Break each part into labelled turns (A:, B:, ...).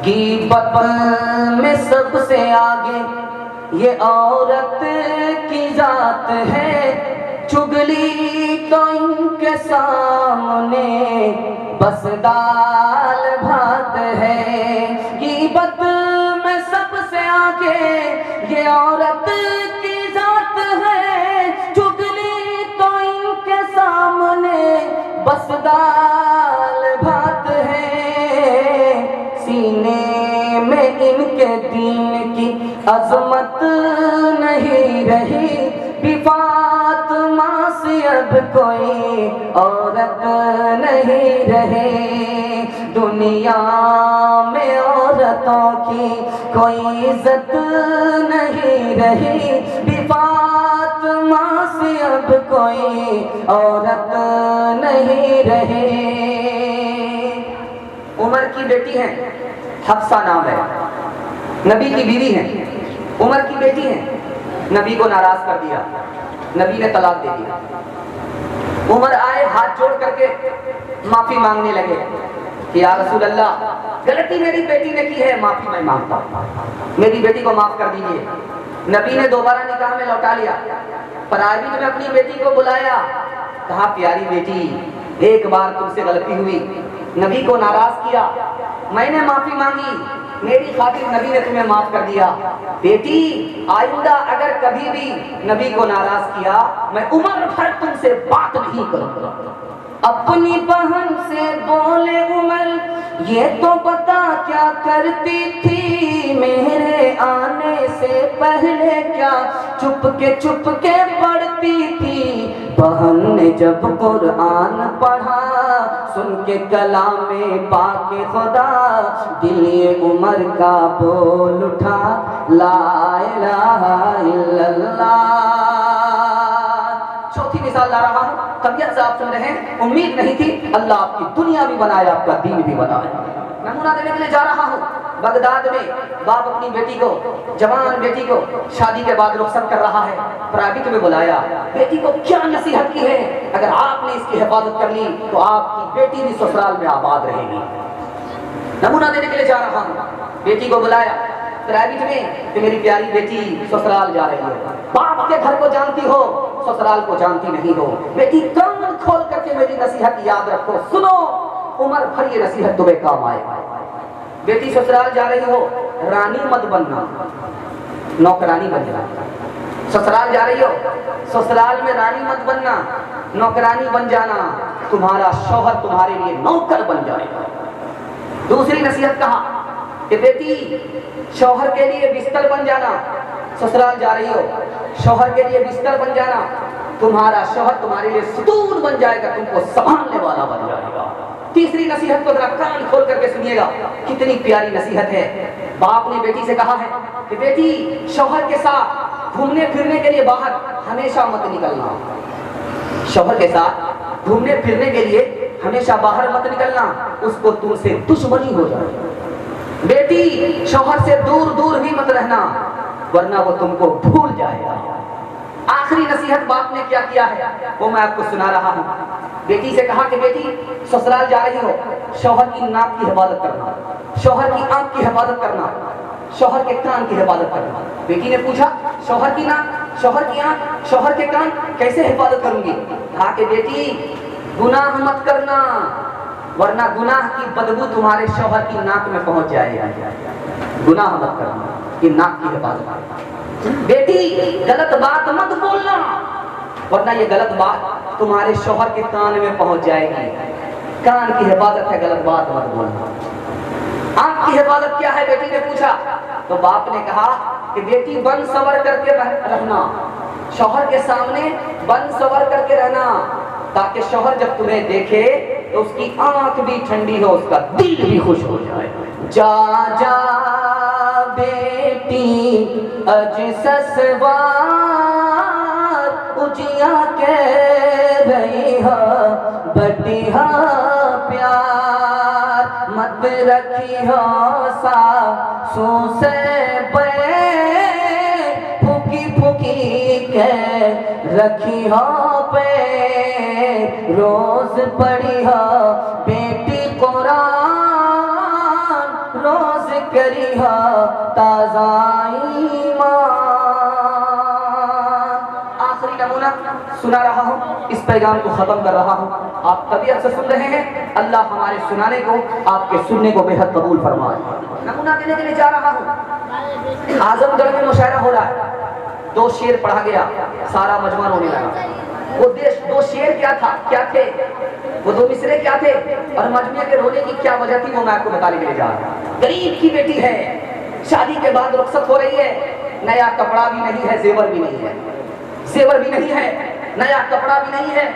A: गीबत में सबसे आगे ये औरत की जात है, चुगली तो इनके सामने बस दाल भात है। गीबत में सबसे आगे ये औरत की जात है, चुगली तो इनके सामने बस दाल भात है। सीने में इनके दीन की अजमत नहीं रही, फातिमा से अब कोई औरत नहीं रहे। दुनिया में औरतों की कोई इज्जत नहीं रही, फातिमा से अब कोई औरत नहीं रहे। उमर की बेटी है, हफ्सा नाम है, नबी की बीवी है। उमर की बेटी है, नबी को नाराज कर दिया, नबी ने तलाक दे दिया। उमर आए, हाथ जोड़ करके माफी मांगने लगे कि या रसूल अल्लाह, गलती मेरी बेटी ने की है, माफी मैं मांगता हूं, मेरी बेटी को माफ कर दीजिए। नबी ने दोबारा निकाह में लौटा लिया, प्राइवेट में अपनी बेटी को बुलाया, कहा प्यारी बेटी, एक बार तुमसे गलती हुई, नबी को नाराज किया, मैंने माफी मांगी, मेरी खातिर नबी ने तुम्हें माफ कर दिया। बेटी, आइंदा अगर कभी भी नबी को नाराज किया, मैं उम्र भर तुमसे बात नहीं करूंगा। अपनी बहन से बोले उमर, ये तो पता क्या करती थी, मेरे आने से पहले क्या चुपके पढ़ती थी। बहन ने जब कुरान पढ़ा, सुन के कलामे पाके खुदा, दिल ये उमर का बोल उठा, ला इलाहा इल्लल्लाह। चौथी मिसाल ला रहा हूं, तबीयत से आप सुन रहे हैं, उम्मीद नहीं थी, अल्लाह आपकी दुनिया भी बनाया, आपका दीन भी बनाया। नमूना देने के लिए जा रहा हूं, बगदाद में बाप अपनी बेटी को, जवान बेटी को शादी के बाद रुखसत कर रहा है, प्राइवेट में बुलाया, बेटी को क्या नसीहत की है, अगर आपने इसकी हिफाजत कर ली तो आपकी बेटी भी ससुराल में आबाद रहेगी। नमूना देने के लिए जा रहा हूं, बेटी को बुलाया प्राइवेट में कि मेरी प्यारी बेटी ससुराल जा रही है, बाप के घर को जानती हो, ससुराल को जानती नहीं हो। बेटी कान खोल करके मेरी नसीहत याद रखो, सुनो, उम्र भर ये नसीहत तुम्हें काम आए। बेटी ससुराल जा रही हो, रानी मत बनना, नौकरानी बन जाना। ससुराल जा रही हो, ससुराल में रानी मत बनना, नौकरानी बन जाना, तुम्हारा शौहर तुम्हारे लिए नौकर बन जाएगा। दूसरी नसीहत कहा कि बेटी शौहर के लिए बिस्तर बन जाना, ससुराल जा रही हो, शौहर के लिए बिस्तर बन जाना, तुम्हारा शौहर तुम्हारे लिए सुतून बन जाएगा, तुमको संभालने वाला बन जाएगा। तीसरी नसीहत को जरा कान खोल करके सुनिएगा, कितनी प्यारी नसीहत है। बाप ने बेटी से कहा है कि बेटी शौहर के साथ घूमने फिरने के लिए बाहर हमेशा मत निकलना, शौहर के साथ घूमने फिरने के लिए हमेशा बाहर मत निकलना, उसको तुमसे दुश्मनी हो जाए। बेटी शौहर से दूर दूर भी मत रहना, वरना वो तुमको भूल जाएगा। आखिरी नसीहत बाप ने क्या किया है वो मैं आपको सुना रहा हूँ। बेटी से कहा कि बेटी ससुराल जा रही हो, शौहर की नाक की हिफाजत करना, शौहर की आंख की हिफाजत करना, शौहर के कान की हिफाजत करना। बेटी ने पूछा, शौहर की नाक, शौहर की आंख, शौहर के कान कैसे हिफाजत करूंगी? कहा कि बेटी गुनाह मत करना, वरना गुनाह की बदबू तुम्हारे शौहर की नाक में पहुंच जाएगी। गुनाह मत करना, कि नाक की हिफाजत। बेटी गलत बात मत बोलना, वरना ये गलत बात तुम्हारे शौहर के कान में पहुंच जाएगी। कान की हिफाजत है, गलत बात मत बोलना। आंख की हिफाजत क्या है बेटी ने पूछा, तो बाप ने कहा कि बेटी बन सवर करके रहना, शौहर के सामने बन सवर करके रहना, ताकि शौहर जब तुम्हें देखे तो उसकी आंख भी ठंडी हो, उसका दिल भी खुश हो जाए। जा जा बेटी अज ससवार उजिया के रही हो, बटिहा प्यार मत रखी हो, सासू से फूकी फूकी के रखी हो पे, रोज पढ़ी हो बेटी कुरान, रोज करिहा ताज़ा ईमान। आखिरी नमूना सुना रहा हूँ, इस पैगाम को ख़त्म कर रहा हूँ। आप तबीयत से सुन रहे हैं, अल्लाह हमारे सुनाने को, आपके सुनने को बेहद कबूल फरमाए। नमूना देने के लिए जा रहा हूँ। आजमगढ़ में मुशायरा हो रहा है, 2 शेर पढ़ा गया, सारा मजमा रोने लगा। वो 2 शेर क्या थे, वो 2 मिसरे क्या थे, और मजमे के रोने की क्या वजह थी, वो मैं आपको बताने के लिए जा रहा हूँ। गरीब की बेटी है, शादी के बाद रुखसत हो रही है, नया कपड़ा भी नहीं है, जेवर भी नहीं है, जेवर भी नहीं है, नया कपड़ा भी नहीं है।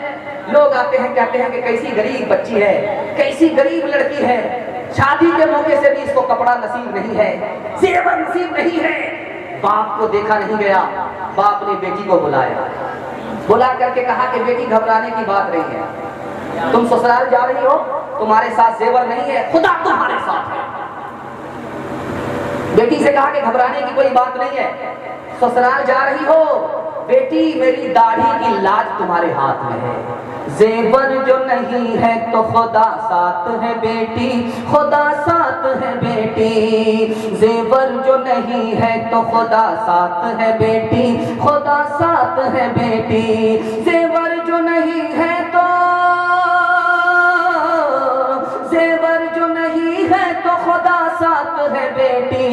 A: लोग आते हैं, कहते हैं कि कैसी गरीब बच्ची है, कैसी गरीब लड़की है, शादी के मौके से भी इसको कपड़ा नसीब नहीं है, जेवर नसीब नहीं है। बाप को देखा नहीं गया, बाप ने बेटी को बुलाया, बुला करके कहा कि बेटी घबराने की बात नहीं है, तुम ससुराल जा रही हो, तुम्हारे साथ जेवर नहीं है, खुदा तुम्हारे साथ है। बेटी से कहा कि घबराने की कोई बात नहीं है, ससुराल जा रही हो बेटी, मेरी दाढ़ी की लाज तुम्हारे हाथ में है, जेवर जो नहीं है तो खुदा साथ है बेटी, खुदा साथ है बेटी। जेवर जो नहीं है तो खुदा साथ है बेटी, खुदा साथ है बेटी। जेवर जो नहीं है तो, जेवर जो नहीं है तो खुदा साथ है बेटी।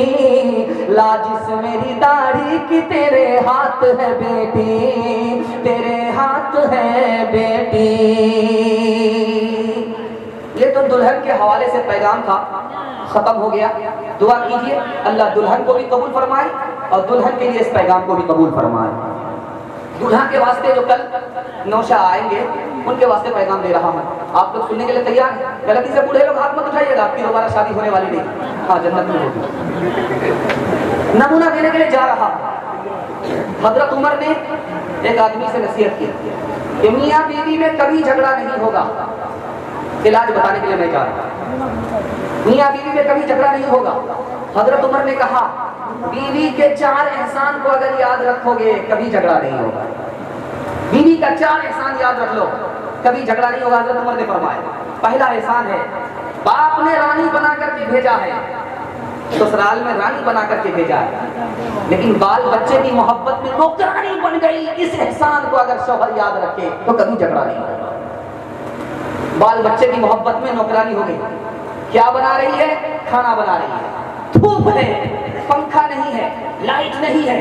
A: लाजिस मेरी दाढ़ी की तेरे हाथ है बेटी, तेरे हाथ है बेटी। ये तो दुल्हन के हवाले से पैगाम था, खत्म हो गया। दुआ कीजिए अल्लाह दुल्हन को भी कबूल फरमाए और दुल्हन के लिए इस पैगाम को भी कबूल फरमाए। दूल्हा के वास्ते जो कल नौशा आएंगे उनके वास्ते पैगाम दे रहा हूँ। आप लोग सुनने के लिए तैयार हैं? गलती से बूढ़े लोग हाथ मत उठाइएगा, आपकी दोबारा शादी होने वाली नहीं। हाँ, जन्नत में होगी। नमूना देने के लिए जा रहा हूँ। हजरत उमर ने एक आदमी से नसीहत की कि मियाँ बीवी में कभी झगड़ा नहीं होगा। इलाज बताने के लिए मैं जा रहा हूँ। मियाँ बीवी में कभी झगड़ा नहीं होगा। हजरत उमर ने कहा बीवी के 4 एहसान को अगर याद रखोगे कभी झगड़ा नहीं होगा। बीवी का 4 एहसान याद रख लो, कभी झगड़ा नहीं होगा। हजरत उमर ने फरमाया, पहला एहसान है बाप ने रानी बना करके भेजा है, ससुराल में रानी बना करके भेजा है, लेकिन बाल बच्चे की मोहब्बत में नौकरानी बन गई। इस एहसान को अगर शौहर याद रखे तो कभी झगड़ा नहीं होगा। बाल बच्चे की मोहब्बत में नौकरानी हो गई, क्या बना रही है? खाना बना रही है, धूप है, पंखा नहीं है, लाइट नहीं है,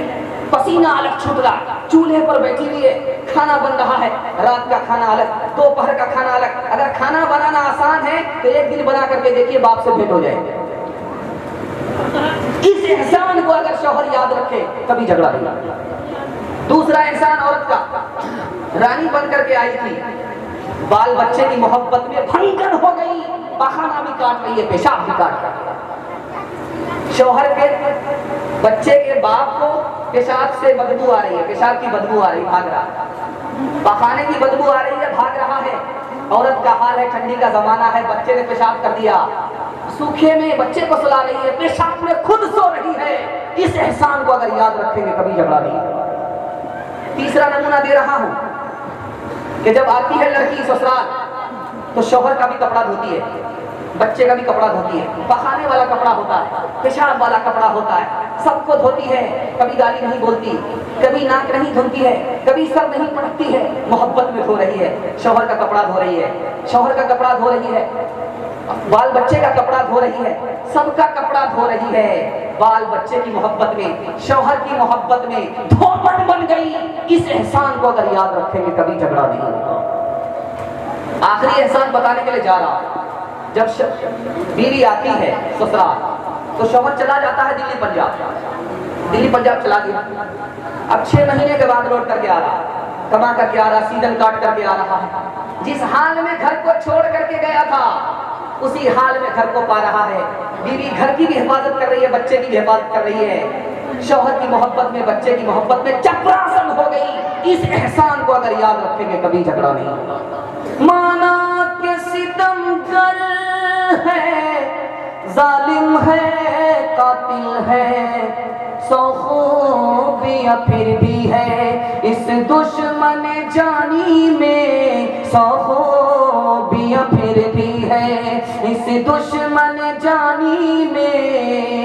A: पसीना अलग छूट रहा, चूल्हे पर बैठी हुई है, खाना बन रहा है, रात का खाना अलग, दोपहर का खाना अलग। अगर खाना बनाना आसान है तो एक दिन बना करके देखिए बाप से भेंट हो जाएगी। इस एहसान को अगर शौहर याद रखे कभी झगड़ा नहीं। दूसरा एहसान औरत का, रानी बन करके आई थी, बाल बच्चे की मोहब्बत में भंगन हो गई, पखाना भी काट रही है, पेशाब भी काट रही है। शौहर के बच्चे के बाप को पेशाब से बदबू आ रही है, पेशाब की बदबू आ रही, भाग रहा है, पखाने की बदबू आ रही है, भाग रहा है। औरत का हाल है, ठंडी का जमाना है, बच्चे ने पेशाब कर दिया, सूखे में बच्चे को सुला रही है, पेशाब में खुद सो रही है। इस एहसान को अगर याद रखेंगे कभी झगड़ा नहीं। तीसरा नमूना दे रहा हूं कि जब आती है लड़की ससुराल तो शौहर का भी कपड़ा धोती है, बच्चे का भी कपड़ा धोती है, पखाने वाला कपड़ा होता है, पेशाब वाला कपड़ा होता है, सबको धोती है। कभी गाली नहीं बोलती, कभी नाक नहीं धोती है, कभी सर नहीं पटकती है, मोहब्बत में धो रही है। शौहर का कपड़ा धो रही है, शौहर का कपड़ा धो रही है, बाल बच्चे का कपड़ा धो रही है, सबका कपड़ा धो रही है। बाल बच्चे की मोहब्बत में, शौहर की मोहब्बत में धोबन बन गई। इस एहसान को अगर याद रखेंगे कभी झगड़ा नहीं होगा। आखिरी एहसान बताने के लिए जा रहा हूं। जब बीवी आती है ससुराल तो शौहर चला जाता है दिल्ली पंजाब, दिल्ली पंजाब चला गया। अब 6 महीने के बाद लौट करके आ रहा, कमा करके आ रहा, सीजन काट करके आ रहा है। जिस हाल में घर को छोड़ करके गया था उसी हाल में घर को पा रहा है। बीवी घर की भी हिफाजत कर रही है, बच्चे की भी हिफाजत कर रही है। शौहर की मोहब्बत में, बच्चे की मोहब्बत में चपरासन हो गई। इस एहसान को अगर याद रखेंगे कभी झगड़ा नहीं होगा। माना के सितमगर है, जालिम है, कातिल है, सौ खूबियां फिर भी है इस दुश्मन जानी में, सौ खूबियां फिर भी है इस दुश्मन जानी में।